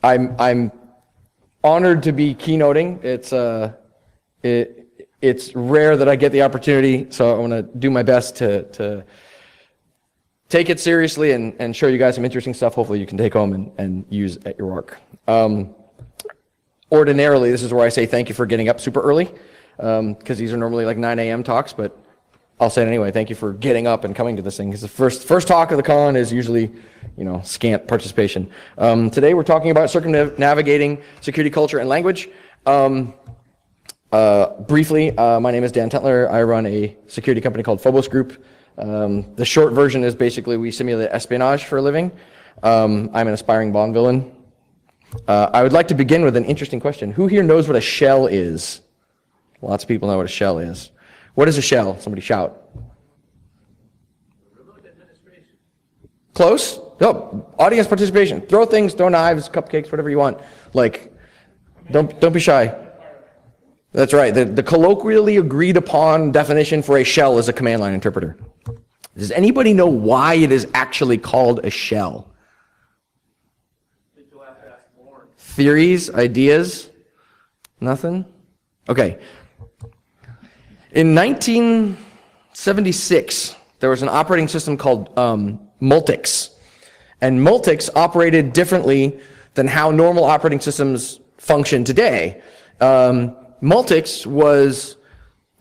I'm honored to be keynoting. It's rare that I get the opportunity, so I want to do my best to take it seriously and show you guys some interesting stuff. Hopefully you can take home and use at your work. Ordinarily, this is where I say thank you for getting up super early, because these are normally like 9 a.m. talks, but I'll say it anyway. Thank you for getting up and coming to this thing, because the first talk of the con is usually, scant participation. Today we're talking about circumnavigating security culture and language. Briefly, my name is Dan Tentler. I run a security company called Phobos Group. The short version is basically we simulate espionage for a living. I'm an aspiring Bond villain. I would like to begin with an interesting question. Who here knows what a shell is? Lots of people know what a shell is. What is a shell? Somebody shout. Remote administration. Close? No. Audience participation. Throw things, throw knives, cupcakes, whatever you want. Don't be shy. That's right. The colloquially agreed upon definition for a shell is a command line interpreter. Does anybody know why it is actually called a shell? Theories, ideas? Nothing? Okay. In 1976, there was an operating system called Multics. And Multics operated differently than how normal operating systems function today. Multics was,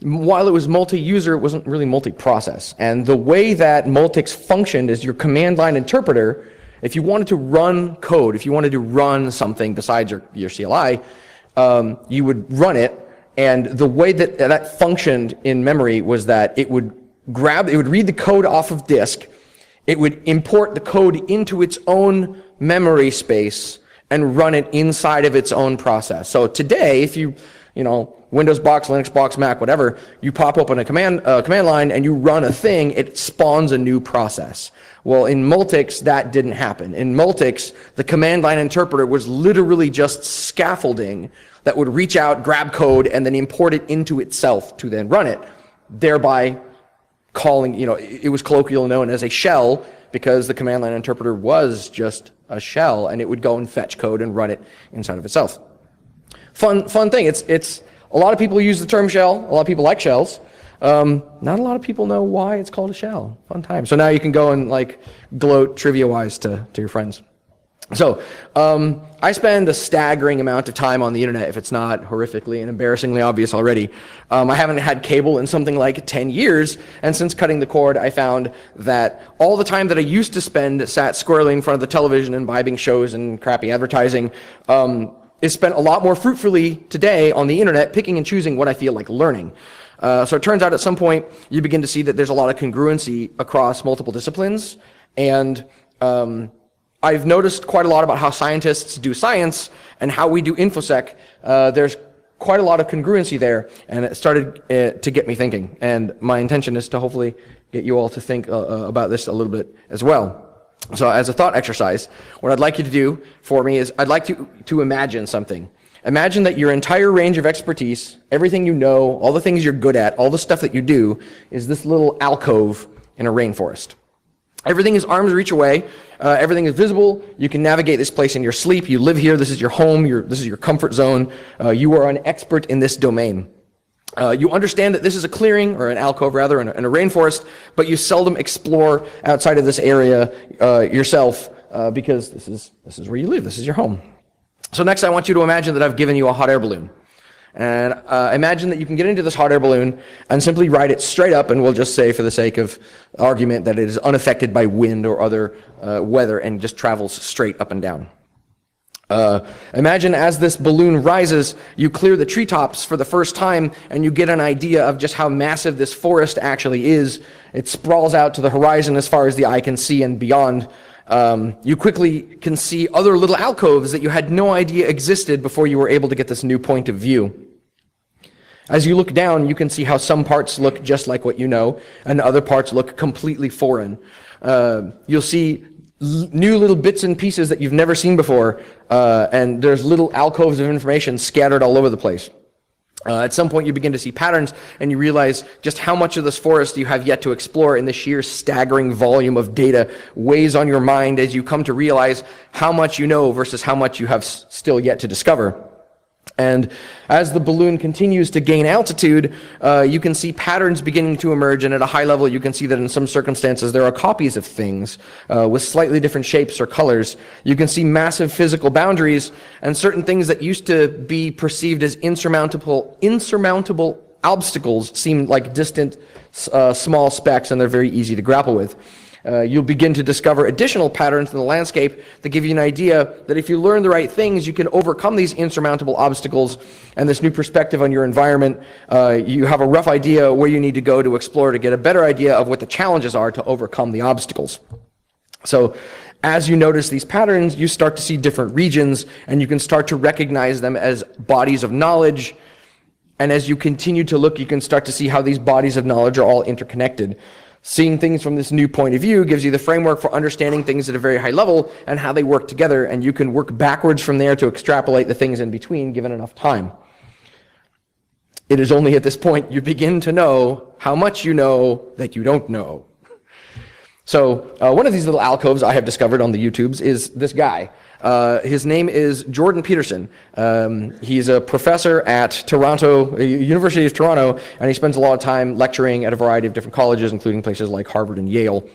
while it was multi-user, it wasn't really multi-process. And the way that Multics functioned is your command line interpreter, if you wanted to run code, if you wanted to run something besides your CLI, you would run it. And the way that that functioned in memory was that it would read the code off of disk, it would import the code into its own memory space and run it inside of its own process. So today, if you Windows box, Linux box, Mac, whatever, you pop open a command line and you run a thing, it spawns a new process. Well, in Multics, that didn't happen. In Multics, the command line interpreter was literally just scaffolding that would reach out, grab code, and then import it into itself to then run it, thereby calling, it was colloquially known as a shell because the command line interpreter was just a shell, and it would go and fetch code and run it inside of itself. Fun thing. It's a lot of people use the term shell. A lot of people like shells. Not a lot of people know why it's called a shell. Fun time. So now you can go and gloat trivia-wise to your friends. So I spend a staggering amount of time on the internet, if it's not horrifically and embarrassingly obvious already. I haven't had cable in something like 10 years, and since cutting the cord, I found that all the time that I used to spend sat squarely in front of the television and imbibing shows and crappy advertising is spent a lot more fruitfully today on the internet, picking and choosing what I feel like learning. So it turns out at some point, you begin to see that there's a lot of congruency across multiple disciplines, and I've noticed quite a lot about how scientists do science and how we do InfoSec. There's quite a lot of congruency there, and it started to get me thinking. And my intention is to hopefully get you all to think about this a little bit as well. So as a thought exercise, what I'd like you to do for me is I'd like to imagine something. Imagine that your entire range of expertise, everything you know, all the things you're good at, all the stuff that you do, is this little alcove in a rainforest. Everything is arm's reach away. Everything is visible. You can navigate this place in your sleep. You live here. This is your home. This is your comfort zone. You are an expert in this domain. You understand that this is a clearing, or an alcove rather, in a rainforest, but you seldom explore outside of this area yourself because this is where you live. This is your home. So next I want you to imagine that I've given you a hot air balloon. And imagine that you can get into this hot air balloon and simply ride it straight up, and we'll just say for the sake of argument that it is unaffected by wind or other weather and just travels straight up and down. Imagine as this balloon rises, you clear the treetops for the first time and you get an idea of just how massive this forest actually is. It sprawls out to the horizon as far as the eye can see and beyond. You quickly can see other little alcoves that you had no idea existed before you were able to get this new point of view. As you look down, you can see how some parts look just like what you know, and other parts look completely foreign. You'll see new little bits and pieces that you've never seen before, and there's little alcoves of information scattered all over the place. At some point, you begin to see patterns, and you realize just how much of this forest you have yet to explore, and the sheer staggering volume of data weighs on your mind as you come to realize how much you know versus how much you have still yet to discover. And as the balloon continues to gain altitude, you can see patterns beginning to emerge, and at a high level, you can see that in some circumstances, there are copies of things with slightly different shapes or colors. You can see massive physical boundaries, and certain things that used to be perceived as insurmountable obstacles seem like distant, small specks, and they're very easy to grapple with. You'll begin to discover additional patterns in the landscape that give you an idea that if you learn the right things, you can overcome these insurmountable obstacles and this new perspective on your environment. You have a rough idea where you need to go to explore to get a better idea of what the challenges are to overcome the obstacles. So as you notice these patterns, you start to see different regions, and you can start to recognize them as bodies of knowledge. And as you continue to look, you can start to see how these bodies of knowledge are all interconnected. Seeing things from this new point of view gives you the framework for understanding things at a very high level and how they work together, and you can work backwards from there to extrapolate the things in between given enough time. It is only at this point you begin to know how much you know that you don't know. So one of these little alcoves I have discovered on the YouTubes is this guy. His name is Jordan Peterson. He's a professor at Toronto, University of Toronto, and he spends a lot of time lecturing at a variety of different colleges, including places like Harvard and Yale.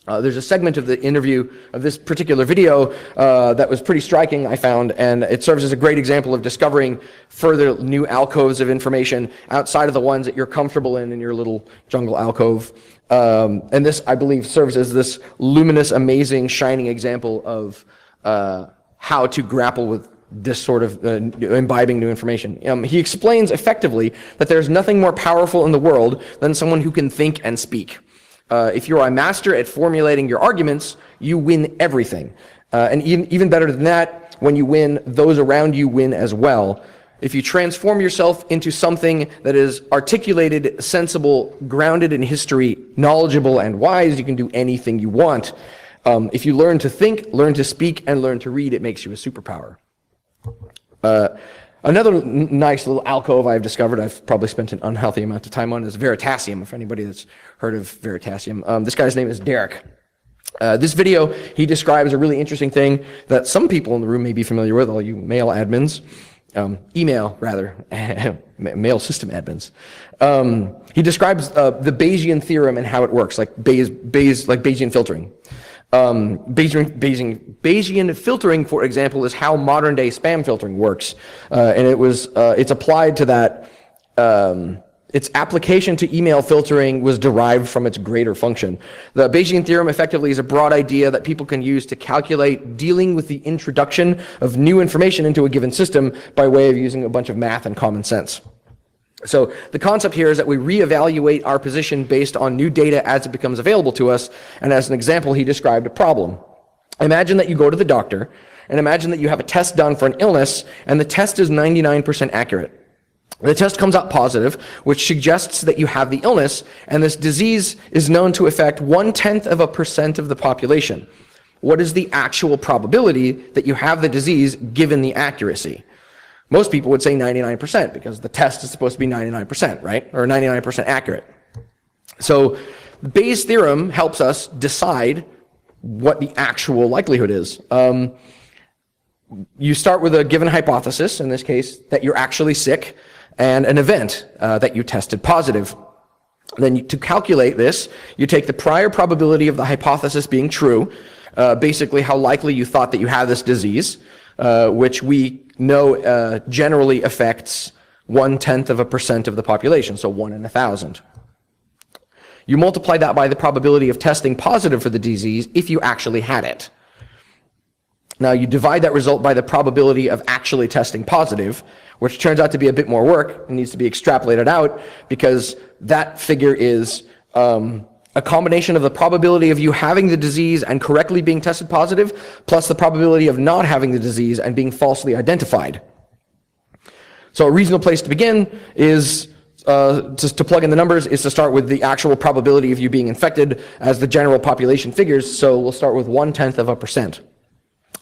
There's a segment of the interview of this particular video that was pretty striking, I found, and it serves as a great example of discovering further new alcoves of information outside of the ones that you're comfortable in your little jungle alcove. And this, I believe, serves as this luminous, amazing, shining example of how to grapple with this sort of imbibing new information. He explains effectively that there's nothing more powerful in the world than someone who can think and speak. If you're a master at formulating your arguments, you win everything. And even better than that, when you win, those around you win as well. If you transform yourself into something that is articulated, sensible, grounded in history, knowledgeable, and wise, you can do anything you want. If you learn to think, learn to speak, and learn to read, it makes you a superpower. Another nice little alcove I've discovered, I've probably spent an unhealthy amount of time on, is Veritasium, if anybody that's heard of Veritasium. This guy's name is Derek. This video, he describes a really interesting thing that some people in the room may be familiar with, all you mail admins. Mail system admins. He describes the Bayesian Theorem and how it works, like Bayesian Filtering. Bayesian Filtering, for example, is how modern day spam filtering works, and it's applied to that. Its application to email filtering was derived from its greater function. The Bayesian Theorem effectively is a broad idea that people can use to calculate dealing with the introduction of new information into a given system by way of using a bunch of math and common sense. So the concept here is that we reevaluate our position based on new data as it becomes available to us, and as an example, he described a problem. Imagine that you go to the doctor, and imagine that you have a test done for an illness, and the test is 99% accurate. The test comes out positive, which suggests that you have the illness, and this disease is known to affect 0.1% of the population. What is the actual probability that you have the disease given the accuracy? Most people would say 99% because the test is supposed to be 99%, right? Or 99% accurate. So Bayes' theorem helps us decide what the actual likelihood is. You start with a given hypothesis, in this case, that you're actually sick, and an event that you tested positive. Then to calculate this, you take the prior probability of the hypothesis being true, basically how likely you thought that you had this disease, which we know generally affects 0.1% of the population, so 1 in 1,000. You multiply that by the probability of testing positive for the disease if you actually had it. Now you divide that result by the probability of actually testing positive, which turns out to be a bit more work and needs to be extrapolated out because that figure is a combination of the probability of you having the disease and correctly being tested positive, plus the probability of not having the disease and being falsely identified. So a reasonable place to begin is to plug in the numbers is to start with the actual probability of you being infected as the general population figures. So we'll start with 0.1%.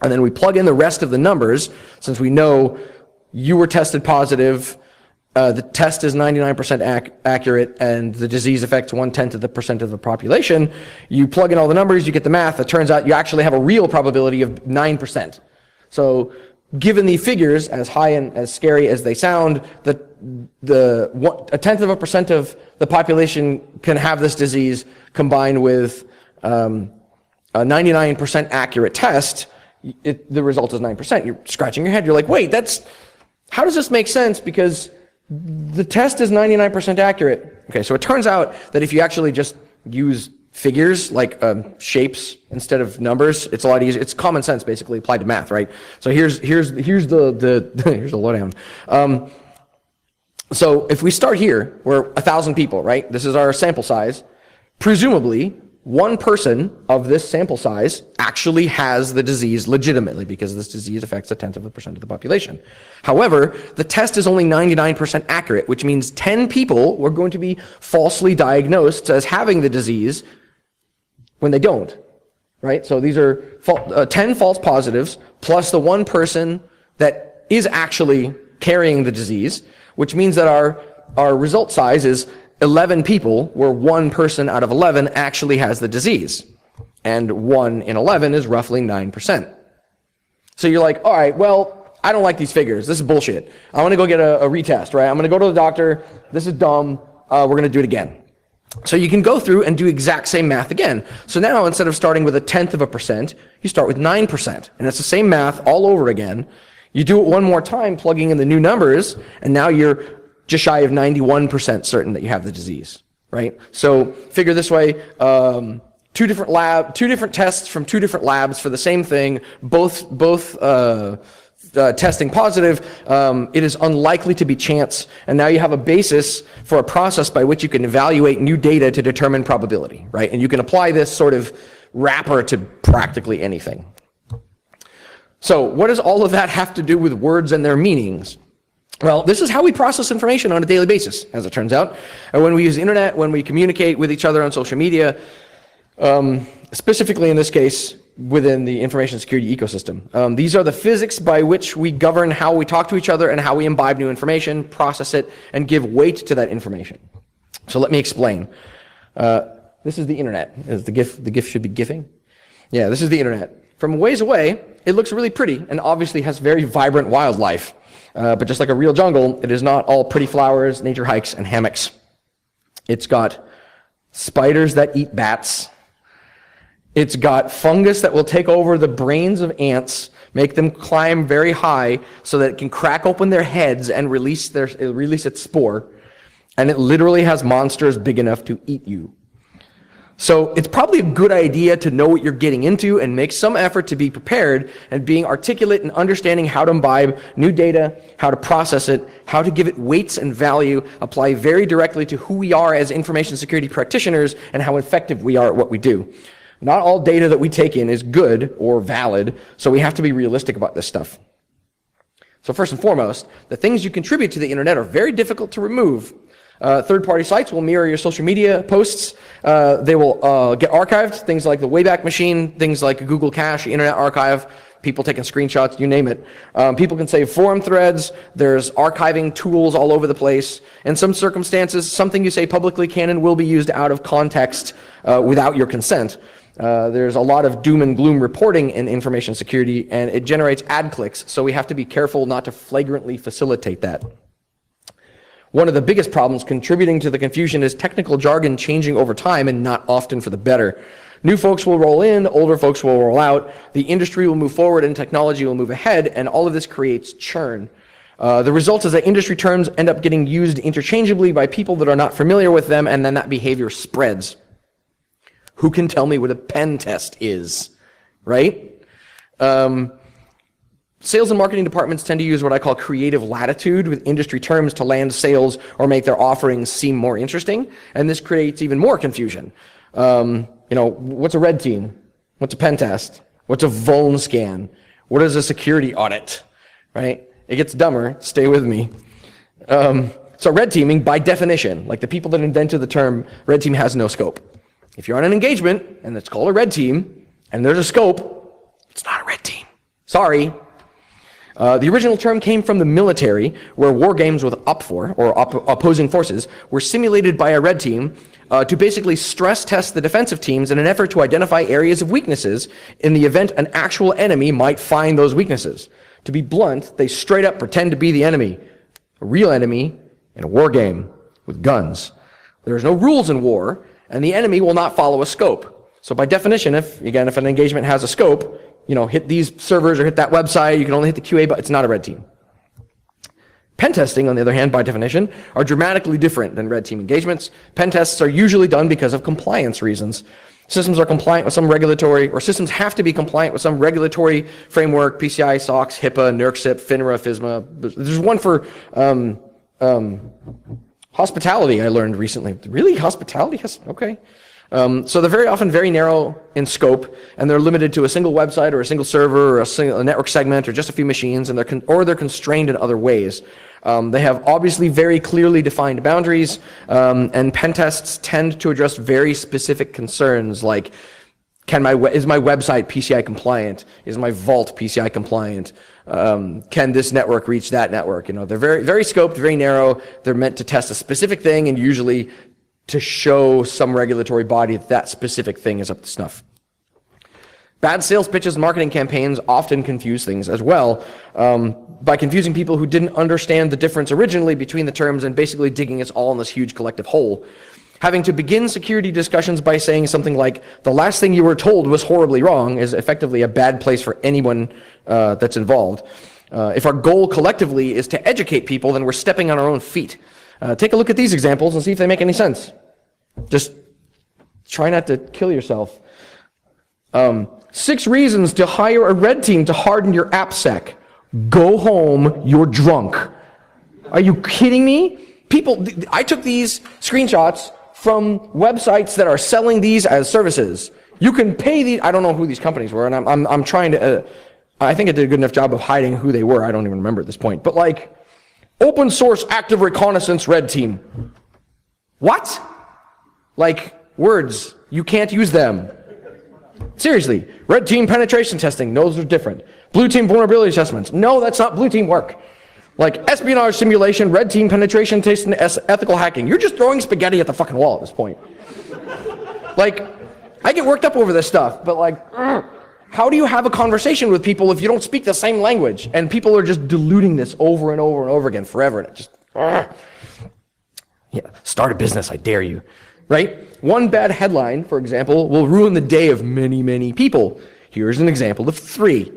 And then we plug in the rest of the numbers, since we know you were tested positive, the test is 99% accurate and the disease affects 0.1% of the population, you plug in all the numbers, you get the math, it turns out you actually have a real probability of 9%. So given the figures, as high and as scary as they sound, a 0.1% of the population can have this disease combined with a 99% accurate test, the result is 9%. You're scratching your head, you're like, wait, how does this make sense? Because the test is 99% accurate. Okay, so it turns out that if you actually just use figures like shapes instead of numbers, it's a lot easier. It's common sense basically applied to math, right? So here's the here's the lowdown. So if we start here, we're 1,000 people, right? This is our sample size. Presumably, one person of this sample size actually has the disease legitimately because this disease affects 0.1% of the population. However, the test is only 99% accurate, which means 10 people were going to be falsely diagnosed as having the disease when they don't, right? So these are 10 false positives plus the one person that is actually carrying the disease, which means that our result size is 11 people, where one person out of 11 actually has the disease. And 1 in 11 is roughly 9%. So you're like, all right, well, I don't like these figures. This is bullshit. I want to go get a retest, right? I'm going to go to the doctor. This is dumb. We're going to do it again. So you can go through and do exact same math again. So now instead of starting with 0.1%, you start with 9%. And it's the same math all over again. You do it one more time, plugging in the new numbers, and now you're just shy of 91% certain that you have the disease, right? So figure this way, two different tests from two different labs for the same thing, both testing positive, it is unlikely to be chance, and now you have a basis for a process by which you can evaluate new data to determine probability, right? And you can apply this sort of wrapper to practically anything. So what does all of that have to do with words and their meanings? Well, this is how we process information on a daily basis, as it turns out. And when we use the internet, when we communicate with each other on social media, specifically in this case, within the information security ecosystem. These are the physics by which we govern how we talk to each other and how we imbibe new information, process it, and give weight to that information. So let me explain. This is the internet. The GIF should be GIFing? Yeah, this is the internet. From a ways away, it looks really pretty and obviously has very vibrant wildlife. But just like a real jungle, it is not all pretty flowers, nature hikes, and hammocks. It's got spiders that eat bats. It's got fungus that will take over the brains of ants, make them climb very high so that it can crack open their heads and release its spore. And it literally has monsters big enough to eat you. So it's probably a good idea to know what you're getting into and make some effort to be prepared and being articulate and understanding how to imbibe new data, how to process it, how to give it weights and value, apply very directly to who we are as information security practitioners and how effective we are at what we do. Not all data that we take in is good or valid, so we have to be realistic about this stuff. So first and foremost, the things you contribute to the internet are very difficult to remove. Third-party sites will mirror your social media posts. They will get archived, things like the Wayback Machine, things like Google Cache, Internet Archive, people taking screenshots, you name it. People can save forum threads. There's archiving tools all over the place. In some circumstances, something you say publicly can and will be used out of context without your consent. There's a lot of doom and gloom reporting in information security, and it generates ad clicks, so we have to be careful not to flagrantly facilitate that. One of the biggest problems contributing to the confusion is technical jargon changing over time and not often for the better. New folks will roll in, older folks will roll out, the industry will move forward and technology will move ahead, and all of this creates churn. The result is that industry terms end up getting used interchangeably by people that are not familiar with them, and then that behavior spreads. Who can tell me what a pen test is, right? Sales and marketing departments tend to use what I call creative latitude with industry terms to land sales or make their offerings seem more interesting, and this creates even more confusion. What's a red team? What's a pen test? What's a vuln scan? What is a security audit, right? It gets dumber, stay with me. So red teaming, by definition, like the people that invented the term, red team has no scope. If you're on an engagement and it's called a red team and there's a scope, it's not a red team. Sorry. The original term came from the military, where war games with opposing forces were simulated by a red team to basically stress test the defensive teams in an effort to identify areas of weaknesses in the event an actual enemy might find those weaknesses. To be blunt, they straight up pretend to be the enemy, a real enemy in a war game with guns. There's no rules in war, and the enemy will not follow a scope. So by definition, if an engagement has a scope, hit these servers or hit that website, you can only hit the QA, but it's not a red team. Pen testing, on the other hand, by definition, are dramatically different than red team engagements. Pen tests are usually done because of compliance reasons. Systems are compliant with some regulatory, or systems have to be compliant with some regulatory framework, PCI, SOX, HIPAA, NERC, FINRA, FISMA. There's one for hospitality I learned recently. Really? Hospitality? Okay. So they're very often very narrow in scope, and they're limited to a single website or a single server or a network segment or just a few machines, and they're constrained in other ways. They have obviously very clearly defined boundaries, and pen tests tend to address very specific concerns like, is my website PCI compliant? Is my vault PCI compliant? Can this network reach that network? They're very, very scoped, very narrow. They're meant to test a specific thing, and usually to show some regulatory body that specific thing is up to snuff. Bad sales pitches and marketing campaigns often confuse things as well, by confusing people who didn't understand the difference originally between the terms and basically digging us all in this huge collective hole. Having to begin security discussions by saying something like, the last thing you were told was horribly wrong, is effectively a bad place for anyone that's involved. If our goal collectively is to educate people, then we're stepping on our own feet. Take a look at these examples and see if they make any sense. Just try not to kill yourself. 6 reasons to hire a red team to harden your AppSec. Go home, you're drunk. Are you kidding me? I took these screenshots from websites that are selling these as services. You can pay these, I don't know who these companies were, and I'm trying to, I think I did a good enough job of hiding who they were. I don't even remember at this point. But open source active reconnaissance red team. What? Words, you can't use them. Seriously, red team penetration testing, no, those are different. Blue team vulnerability assessments, no, that's not blue team work. Espionage simulation, red team penetration testing, ethical hacking. You're just throwing spaghetti at the fucking wall at this point. I get worked up over this stuff, but how do you have a conversation with people if you don't speak the same language? And people are just diluting this over and over and over again forever, and it just, start a business, I dare you. Right? One bad headline, for example, will ruin the day of many, many people. Here's an example of 3.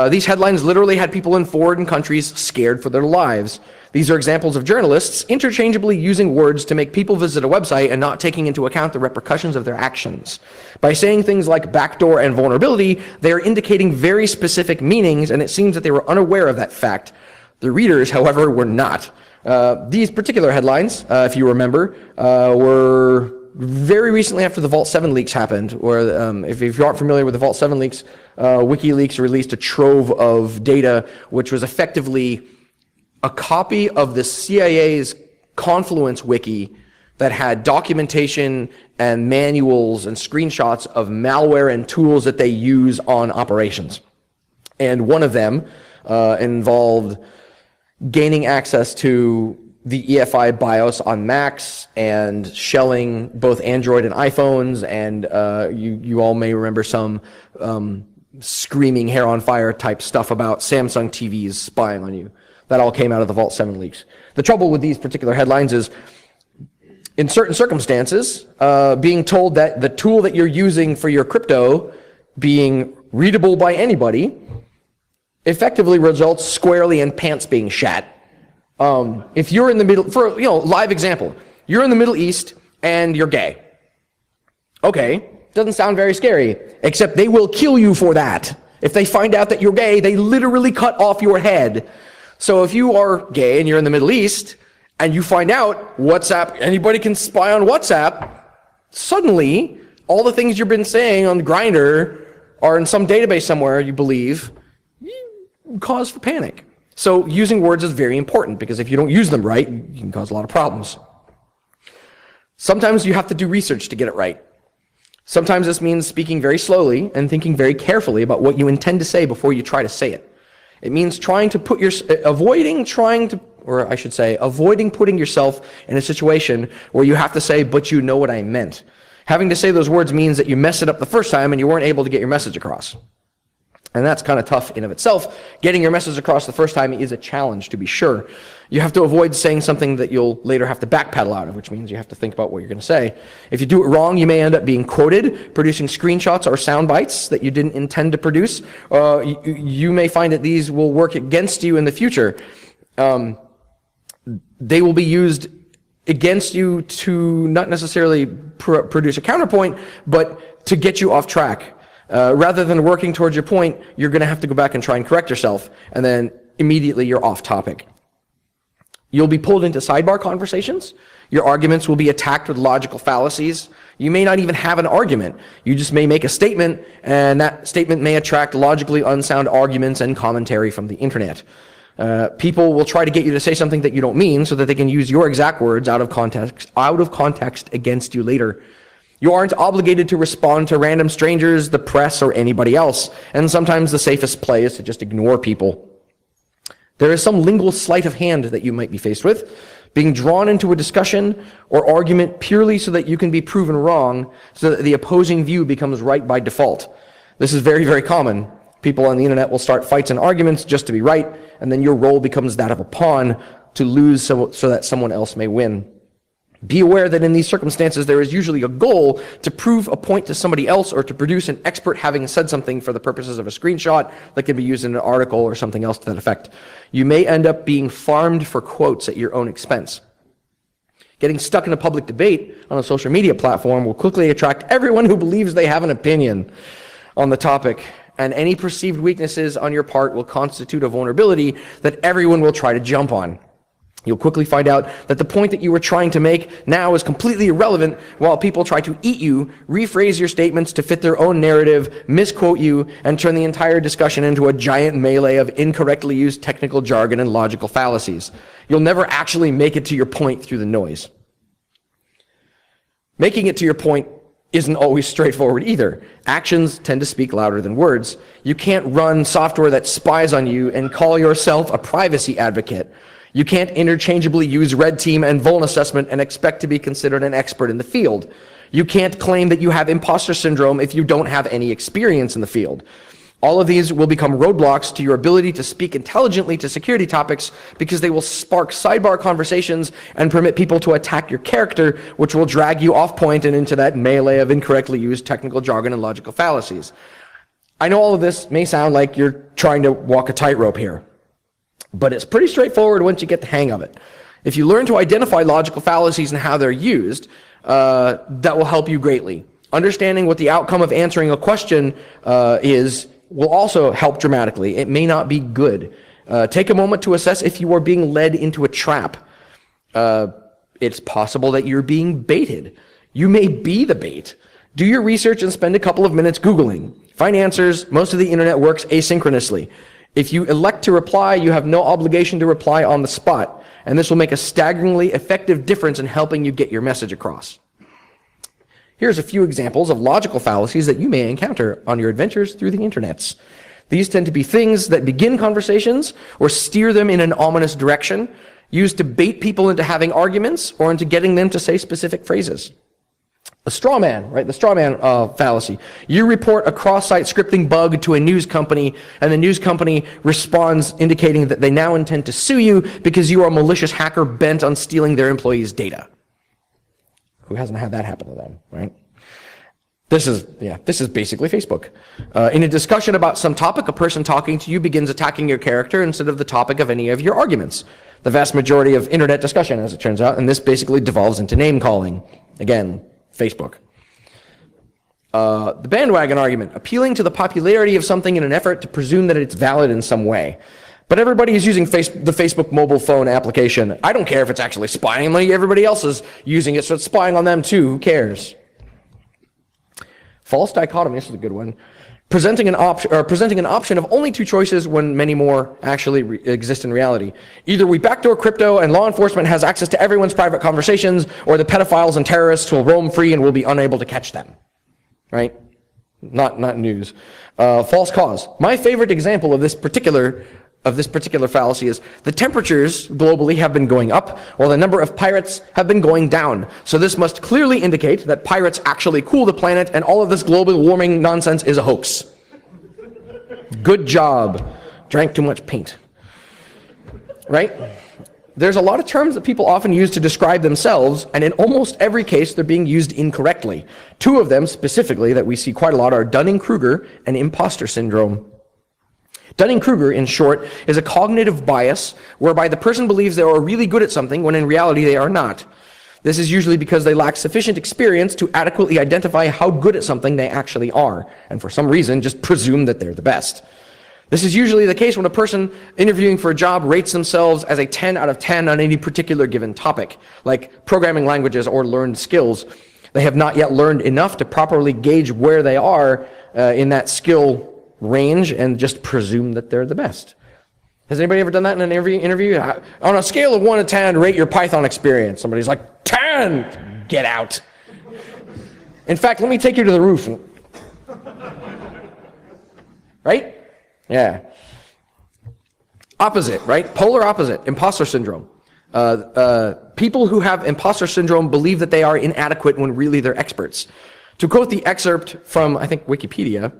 These headlines literally had people in foreign countries scared for their lives. These are examples of journalists interchangeably using words to make people visit a website and not taking into account the repercussions of their actions. By saying things like backdoor and vulnerability, they are indicating very specific meanings, and it seems that they were unaware of that fact. The readers, however, were not. These particular headlines, if you remember, were very recently after the Vault 7 leaks happened, where if you aren't familiar with the Vault 7 leaks, WikiLeaks released a trove of data which was effectively a copy of the CIA's Confluence wiki that had documentation and manuals and screenshots of malware and tools that they use on operations. And one of them involved gaining access to the EFI BIOS on Macs and shelling both Android and iPhones, and you all may remember some screaming hair on fire type stuff about Samsung TVs spying on you. That all came out of the Vault 7 leaks. The trouble with these particular headlines is, in certain circumstances, being told that the tool that you're using for your crypto being readable by anybody effectively results squarely in pants being shat. If you're in the middle, for live example, you're in the Middle East and you're gay. Okay, doesn't sound very scary, except they will kill you for that. If they find out that you're gay, they literally cut off your head. So if you are gay and you're in the Middle East and you find out WhatsApp, anybody can spy on WhatsApp, suddenly all the things you've been saying on Grindr are in some database somewhere, you believe, cause for panic. So using words is very important, because if you don't use them right, you can cause a lot of problems. Sometimes you have to do research to get it right. Sometimes this means speaking very slowly and thinking very carefully about what you intend to say before you try to say it. It means avoiding putting yourself in a situation where you have to say, but you know what I meant. Having to say those words means that you messed it up the first time and you weren't able to get your message across. And that's kind of tough in of itself. Getting your message across the first time is a challenge, to be sure. You have to avoid saying something that you'll later have to backpedal out of, which means you have to think about what you're going to say. If you do it wrong, you may end up being quoted, producing screenshots or sound bites that you didn't intend to produce. You may find that these will work against you in the future. They will be used against you to not necessarily produce a counterpoint, but to get you off track. Rather than working towards your point, you're going to have to go back and try and correct yourself, and then immediately you're off topic. You'll be pulled into sidebar conversations. Your arguments will be attacked with logical fallacies. You may not even have an argument. You just may make a statement, and that statement may attract logically unsound arguments and commentary from the internet. People will try to get you to say something that you don't mean so that they can use your exact words out of context against you later. You aren't obligated to respond to random strangers, the press, or anybody else, and sometimes the safest play is to just ignore people. There is some lingual sleight of hand that you might be faced with, being drawn into a discussion or argument purely so that you can be proven wrong, so that the opposing view becomes right by default. This is very, very common. People on the internet will start fights and arguments just to be right, and then your role becomes that of a pawn to lose so that someone else may win. Be aware that in these circumstances, there is usually a goal to prove a point to somebody else or to produce an expert having said something for the purposes of a screenshot that can be used in an article or something else to that effect. You may end up being farmed for quotes at your own expense. Getting stuck in a public debate on a social media platform will quickly attract everyone who believes they have an opinion on the topic, and any perceived weaknesses on your part will constitute a vulnerability that everyone will try to jump on. You'll quickly find out that the point that you were trying to make now is completely irrelevant while people try to eat you, rephrase your statements to fit their own narrative, misquote you, and turn the entire discussion into a giant melee of incorrectly used technical jargon and logical fallacies. You'll never actually make it to your point through the noise. Making it to your point isn't always straightforward either. Actions tend to speak louder than words. You can't run software that spies on you and call yourself a privacy advocate. You can't interchangeably use red team and vuln assessment and expect to be considered an expert in the field. You can't claim that you have imposter syndrome if you don't have any experience in the field. All of these will become roadblocks to your ability to speak intelligently to security topics because they will spark sidebar conversations and permit people to attack your character, which will drag you off point and into that melee of incorrectly used technical jargon and logical fallacies. I know all of this may sound like you're trying to walk a tightrope here, but it's pretty straightforward once you get the hang of it. If you learn to identify logical fallacies and how they're used, that will help you greatly. Understanding what the outcome of answering a question will also help dramatically. It may not be good. Take a moment to assess if you are being led into a trap. It's possible that you're being baited. You may be the bait. Do your research and spend a couple of minutes Googling. Find answers. Most of the internet works asynchronously. If you elect to reply, you have no obligation to reply on the spot, and this will make a staggeringly effective difference in helping you get your message across. Here's a few examples of logical fallacies that you may encounter on your adventures through the internets. These tend to be things that begin conversations or steer them in an ominous direction, used to bait people into having arguments or into getting them to say specific phrases. The straw man, right? The straw man fallacy. You report a cross-site scripting bug to a news company, and the news company responds indicating that they now intend to sue you because you are a malicious hacker bent on stealing their employees' data. Who hasn't had that happen to them, right? This is basically Facebook. In a discussion about some topic, a person talking to you begins attacking your character instead of the topic of any of your arguments. The vast majority of internet discussion, as it turns out, and this basically devolves into name calling. Again, Facebook. The bandwagon argument, appealing to the popularity of something in an effort to presume that it's valid in some way. But everybody is using the Facebook mobile phone application. I don't care if it's actually spying on me. Everybody else is using it, so it's spying on them too. Who cares? False dichotomy, this is a good one. Presenting an option of only two choices when many more actually exist in reality. Either we backdoor crypto and law enforcement has access to everyone's private conversations, or the pedophiles and terrorists will roam free and we'll be unable to catch them. Right? Not news. False cause. My favorite example of this particular of this particular fallacy is the temperatures globally have been going up, while the number of pirates have been going down. So this must clearly indicate that pirates actually cool the planet, and all of this global warming nonsense is a hoax. Good job. Drank too much paint. Right? There's a lot of terms that people often use to describe themselves, and in almost every case, they're being used incorrectly. Two of them specifically that we see quite a lot are Dunning-Kruger and Imposter Syndrome. Dunning-Kruger, in short, is a cognitive bias whereby the person believes they are really good at something when in reality they are not. This is usually because they lack sufficient experience to adequately identify how good at something they actually are, and for some reason just presume that they're the best. This is usually the case when a person interviewing for a job rates themselves as a 10 out of 10 on any particular given topic, like programming languages or learned skills. They have not yet learned enough to properly gauge where they are in that skill range and just presume that they're the best. Has anybody ever done that in an interview? On a scale of 1 to 10, rate your Python experience. Somebody's like, 10! Get out. In fact, let me take you to the roof. Right? Yeah. Opposite, right? Polar opposite, imposter syndrome. People who have imposter syndrome believe that they are inadequate when really they're experts. To quote the excerpt from, I think, Wikipedia,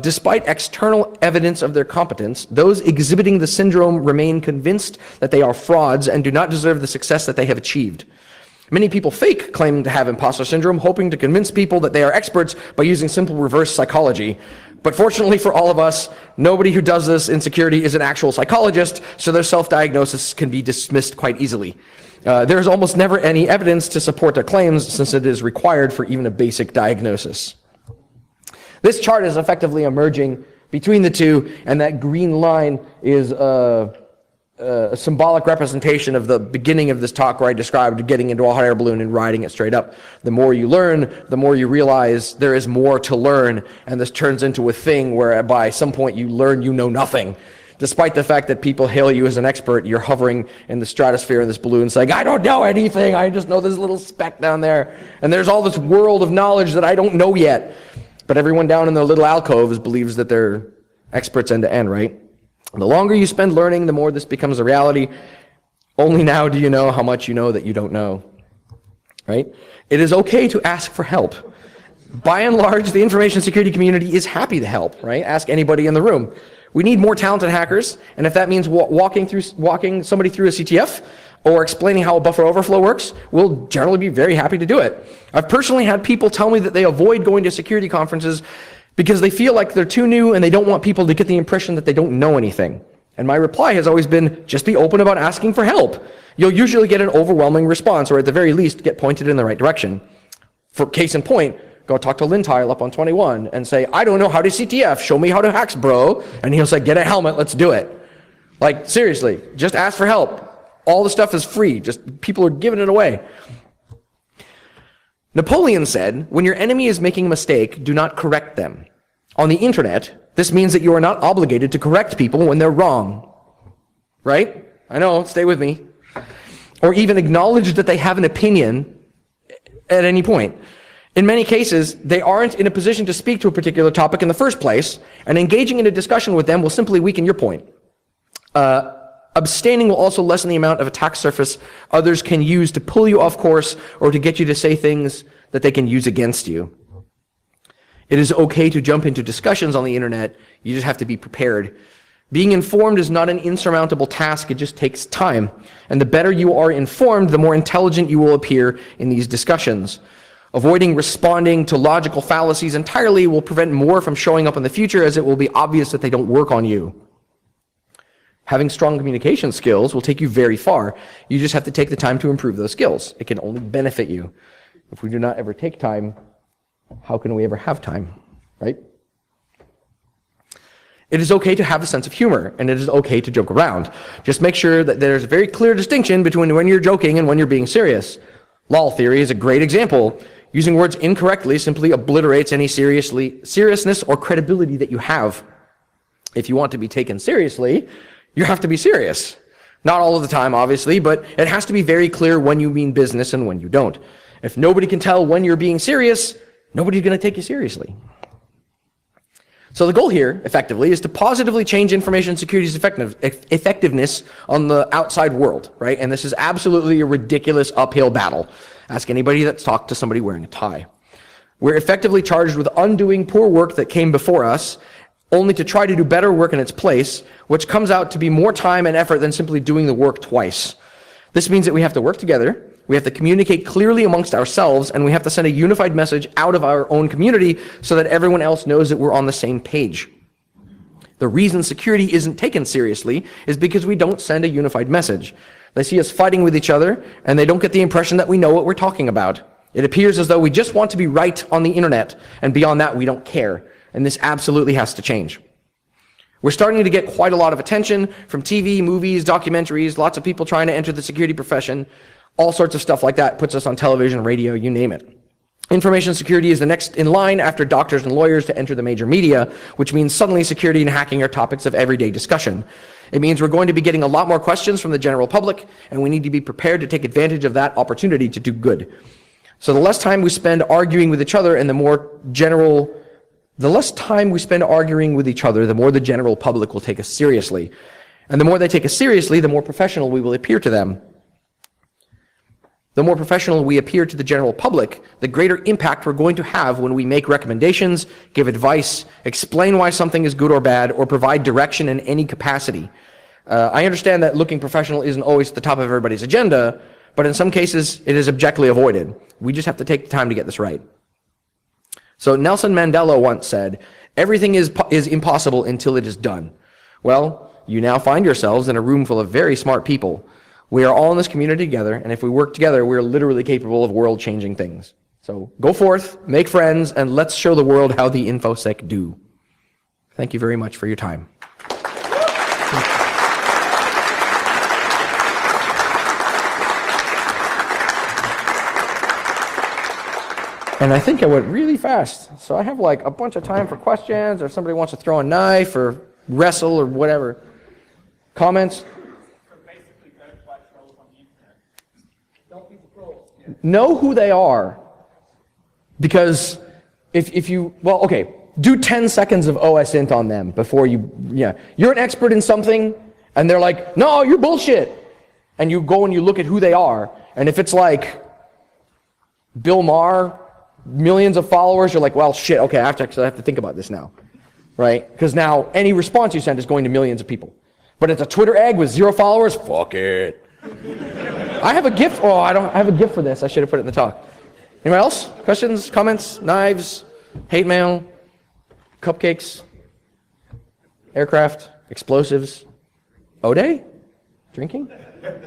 despite external evidence of their competence, those exhibiting the syndrome remain convinced that they are frauds and do not deserve the success that they have achieved. Many people fake claiming to have imposter syndrome, hoping to convince people that they are experts by using simple reverse psychology. But fortunately for all of us, nobody who does this in security is an actual psychologist, so their self-diagnosis can be dismissed quite easily. There is almost never any evidence to support their claims, since it is required for even a basic diagnosis. This chart is effectively emerging between the two, and that green line is a symbolic representation of the beginning of this talk where I described getting into a hot air balloon and riding it straight up. The more you learn, the more you realize there is more to learn, and this turns into a thing where by some point you learn you know nothing. Despite the fact that people hail you as an expert, you're hovering in the stratosphere in this balloon saying, I don't know anything, I just know this little speck down there. And there's all this world of knowledge that I don't know yet. But everyone down in their little alcoves believes that they're experts end to end, right? The longer you spend learning, the more this becomes a reality. Only now do you know how much you know that you don't know, right? It is okay to ask for help. By and large, the information security community is happy to help, right? Ask anybody in the room. We need more talented hackers, and if that means walking somebody through a CTF or explaining how a buffer overflow works, we'll generally be very happy to do it. I've personally had people tell me that they avoid going to security conferences because they feel like they're too new and they don't want people to get the impression that they don't know anything. And my reply has always been, just be open about asking for help. You'll usually get an overwhelming response, or at the very least, get pointed in the right direction. For case in point, go talk to Lintile up on 21 and say, I don't know how to CTF, show me how to hacks, bro. And he'll say, get a helmet, let's do it. Like, seriously, just ask for help. All the stuff is free, just people are giving it away. Napoleon said, when your enemy is making a mistake, do not correct them. On the internet, this means that you are not obligated to correct people when they're wrong. Right? I know, stay with me. Or even acknowledge that they have an opinion at any point. In many cases, they aren't in a position to speak to a particular topic in the first place, and engaging in a discussion with them will simply weaken your point. Abstaining will also lessen the amount of attack surface others can use to pull you off course or to get you to say things that they can use against you. It is okay to jump into discussions on the internet, you just have to be prepared. Being informed is not an insurmountable task, it just takes time. And the better you are informed, the more intelligent you will appear in these discussions. Avoiding responding to logical fallacies entirely will prevent more from showing up in the future, as it will be obvious that they don't work on you. Having strong communication skills will take you very far. You just have to take the time to improve those skills. It can only benefit you. If we do not ever take time, how can we ever have time, right? It is okay to have a sense of humor, and it is okay to joke around. Just make sure that there's a very clear distinction between when you're joking and when you're being serious. Lol theory is a great example. Using words incorrectly simply obliterates any seriousness or credibility that you have. If you want to be taken seriously, you have to be serious. Not all of the time, obviously, but it has to be very clear when you mean business and when you don't. If nobody can tell when you're being serious, nobody's going to take you seriously. So the goal here, effectively, is to positively change information security's effectiveness on the outside world, right? And this is absolutely a ridiculous uphill battle. Ask anybody that's talked to somebody wearing a tie. We're effectively charged with undoing poor work that came before us, only to try to do better work in its place, which comes out to be more time and effort than simply doing the work twice. This means that we have to work together, we have to communicate clearly amongst ourselves, and we have to send a unified message out of our own community so that everyone else knows that we're on the same page. The reason security isn't taken seriously is because we don't send a unified message. They see us fighting with each other, and they don't get the impression that we know what we're talking about. It appears as though we just want to be right on the internet, and beyond that, we don't care. And this absolutely has to change. We're starting to get quite a lot of attention from TV, movies, documentaries, lots of people trying to enter the security profession. All sorts of stuff like that puts us on television, radio, you name it. Information security is the next in line after doctors and lawyers to enter the major media, which means suddenly security and hacking are topics of everyday discussion. It means we're going to be getting a lot more questions from the general public, and we need to be prepared to take advantage of that opportunity to do good. So the less time we spend arguing with each other and the more the general public will take us seriously. And the more they take us seriously, the more professional we will appear to them. The more professional we appear to the general public, the greater impact we're going to have when we make recommendations, give advice, explain why something is good or bad, or provide direction in any capacity. I understand that looking professional isn't always at the top of everybody's agenda, but in some cases it is objectively avoided. We just have to take the time to get this right. So Nelson Mandela once said, "Everything is impossible until it is done." Well, you now find yourselves in a room full of very smart people. We are all in this community together, and if we work together, we're literally capable of world-changing things. So go forth, make friends, and let's show the world how the InfoSec do. Thank you very much for your time. And I think I went really fast, so I have like a bunch of time for questions, or if somebody wants to throw a knife or wrestle or whatever. Comments? Know who they are, because if you, well, okay, do 10 seconds of OSINT on them before you're an expert in something, and they're like, no, you're bullshit. And you go and you look at who they are, and if it's like Bill Maher, millions of followers, you're like, well, shit, okay, I have to think about this now, right? Because now any response you send is going to millions of people. But it's a Twitter egg with 0 followers, fuck it. I have a gift. Oh, I have a gift for this. I should have put it in the talk. Anyone else? Questions, comments, knives, hate mail, cupcakes, aircraft, explosives, Ode? Drinking?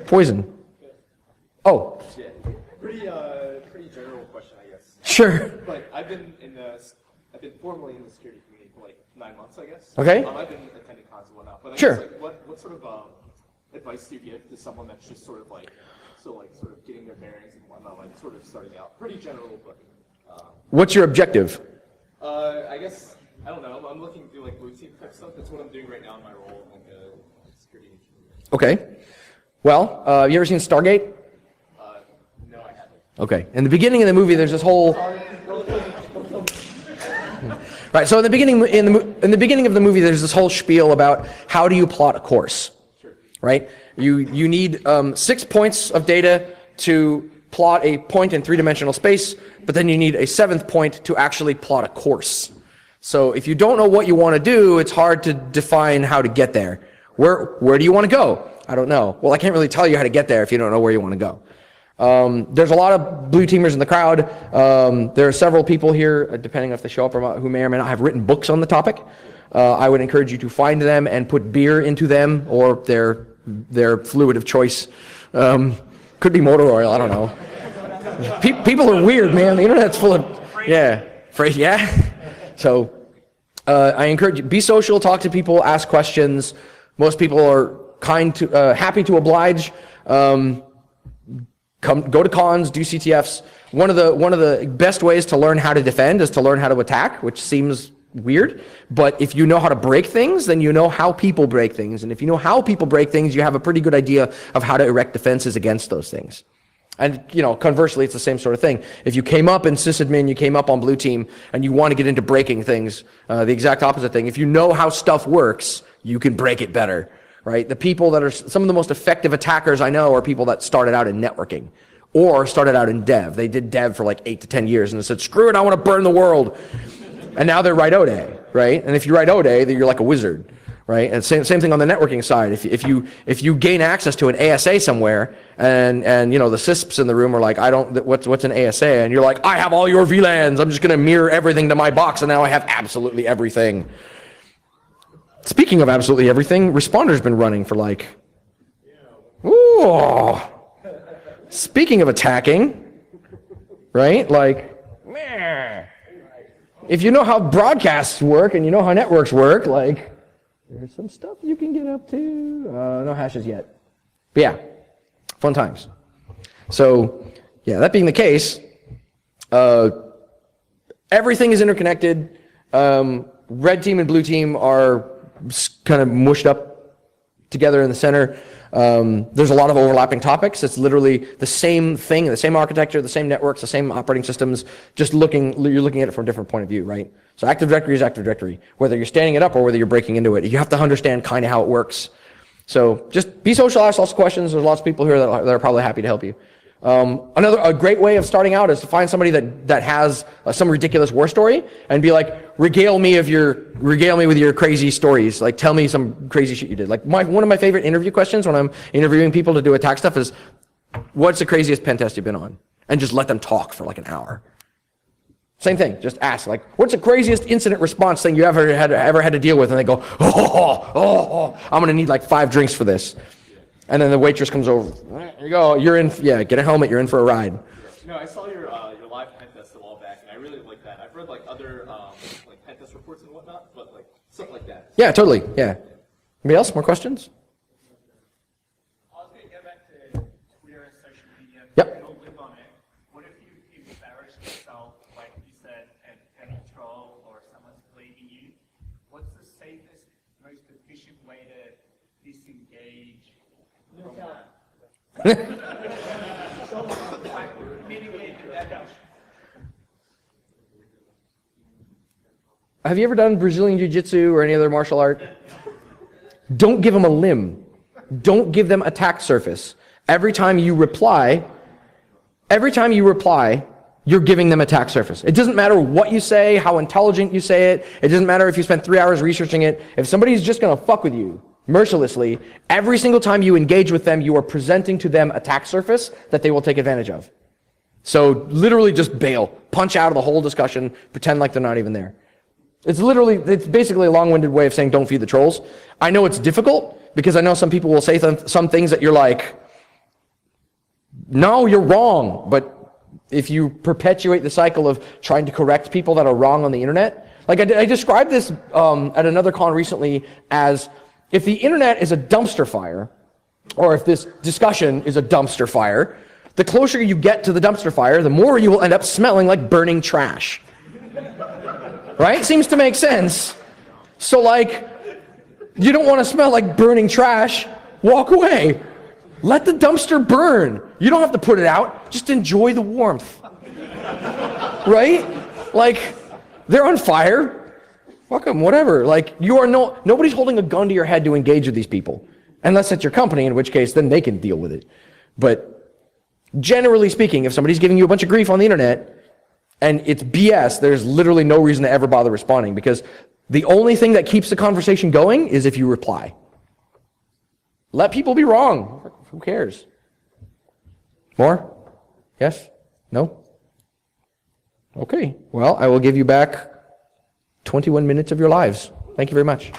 Poison. Oh. Yeah. Pretty general question, I guess. Sure. But I've been formally in the security community for like 9 months, I guess. Okay. I've been attending cons and whatnot. But I Sure. guess, like, what sort of advice do you give to someone that's just sort of getting their bearings and whatnot, like sort of starting out? Pretty general, but. What's your objective? I guess, I don't know. I'm looking to do like blue team type stuff. That's what I'm doing right now in my role, like a security engineer. Okay. Well, you ever seen Stargate? No, I haven't. Okay. In the beginning of the movie, there's this whole. Right. So in the beginning of the movie, there's this whole spiel about how do you plot a course. Sure. Right. You need 6 points of data to plot a point in 3-dimensional space, but then you need a 7th point to actually plot a course. So if you don't know what you want to do, it's hard to define how to get there. Where do you want to go? I don't know. Well, I can't really tell you how to get there if you don't know where you want to go. There's a lot of blue teamers in the crowd. There are several people here, depending if they show up or not, who may or may not have written books on the topic. I would encourage you to find them and put beer into them, or their fluid of choice. Could be motor oil, I don't know. People are weird, man. The internet's full of, yeah. So I encourage you, be social, talk to people, ask questions. Most people are happy to oblige. Go to cons, do CTFs. One of the best ways to learn how to defend is to learn how to attack, which seems weird, but if you know how to break things, then you know how people break things, and if you know how people break things, you have a pretty good idea of how to erect defenses against those things. And, conversely, it's the same sort of thing. If you came up in sysadmin, you came up on blue team, and you want to get into breaking things, the exact opposite thing. If you know how stuff works, you can break it better, right? The people that are some of the most effective attackers I know are people that started out in networking or started out in dev. They did dev for like 8 to 10 years, and they said, screw it, I want to burn the world. And now they're write Ode, right? And if you write Ode, then you're like a wizard. Right, and same thing on the networking side. If you gain access to an ASA somewhere, and the CISPs in the room are like, what's an ASA, and you're like, I have all your VLANs. I'm just going to mirror everything to my box, and now I have absolutely everything. Speaking of absolutely everything, Responder's been running for like, ooh. Speaking of attacking, right? Like, meh. If you know how broadcasts work and you know how networks work, like. There's some stuff you can get up to. No hashes yet. But yeah, fun times. So, yeah, that being the case, everything is interconnected. Red team and blue team are kind of mushed up together in the center. There's a lot of overlapping topics. It's literally the same thing, the same architecture, the same networks, the same operating systems, you're looking at it from a different point of view, right? So Active Directory is Active Directory. Whether you're standing it up or whether you're breaking into it, you have to understand kind of how it works. So just be social, ask lots of questions. There's lots of people here that are probably happy to help you. A great way of starting out is to find somebody that has some ridiculous war story and be like, regale me with your crazy stories. Like, tell me some crazy shit you did. Like, one of my favorite interview questions when I'm interviewing people to do attack stuff is, what's the craziest pen test you've been on? And just let them talk for like an hour. Same thing, just ask, like, what's the craziest incident response thing you ever had to deal with? And they go, I'm gonna need like 5 drinks for this. And then the waitress comes over, there you go, you're in, get a helmet, you're in for a ride. I saw your live pen test a while back, and I really like that. I've read like other like pen test reports and whatnot, but like something like that. Yeah, totally, yeah. Anybody else, more questions? I was going to go back to Twitter and social media. Yep. You don't live on it. What if you embarrass yourself, like you said, and a troll or someone's bleeding you? What's the safest, most efficient way to disengage from that? Mitigate the damage. Have you ever done Brazilian Jiu-Jitsu or any other martial art? Don't give them a limb. Don't give them attack surface. Every time you reply, you're giving them attack surface. It doesn't matter what you say, how intelligent you say it. It doesn't matter if you spend 3 hours researching it. If somebody's just going to fuck with you mercilessly, every single time you engage with them, you are presenting to them attack surface that they will take advantage of. So literally just bail. Punch out of the whole discussion. Pretend like they're not even there. It's basically a long-winded way of saying don't feed the trolls. I know it's difficult because I know some people will say some things that you're like, no, you're wrong. But if you perpetuate the cycle of trying to correct people that are wrong on the internet, like I described this at another con recently as if the internet is a dumpster fire, or if this discussion is a dumpster fire, the closer you get to the dumpster fire, the more you will end up smelling like burning trash. Right? Seems to make sense. So like, you don't want to smell like burning trash, walk away. Let the dumpster burn. You don't have to put it out, just enjoy the warmth. Right? Like, they're on fire, fuck them, whatever. Like, nobody's holding a gun to your head to engage with these people. Unless it's your company, in which case, then they can deal with it. But generally speaking, if somebody's giving you a bunch of grief on the internet, and it's BS, there's literally no reason to ever bother responding, because the only thing that keeps the conversation going is if you reply. Let people be wrong. Who cares? More? Yes? No? Okay. Well, I will give you back 21 minutes of your lives. Thank you very much.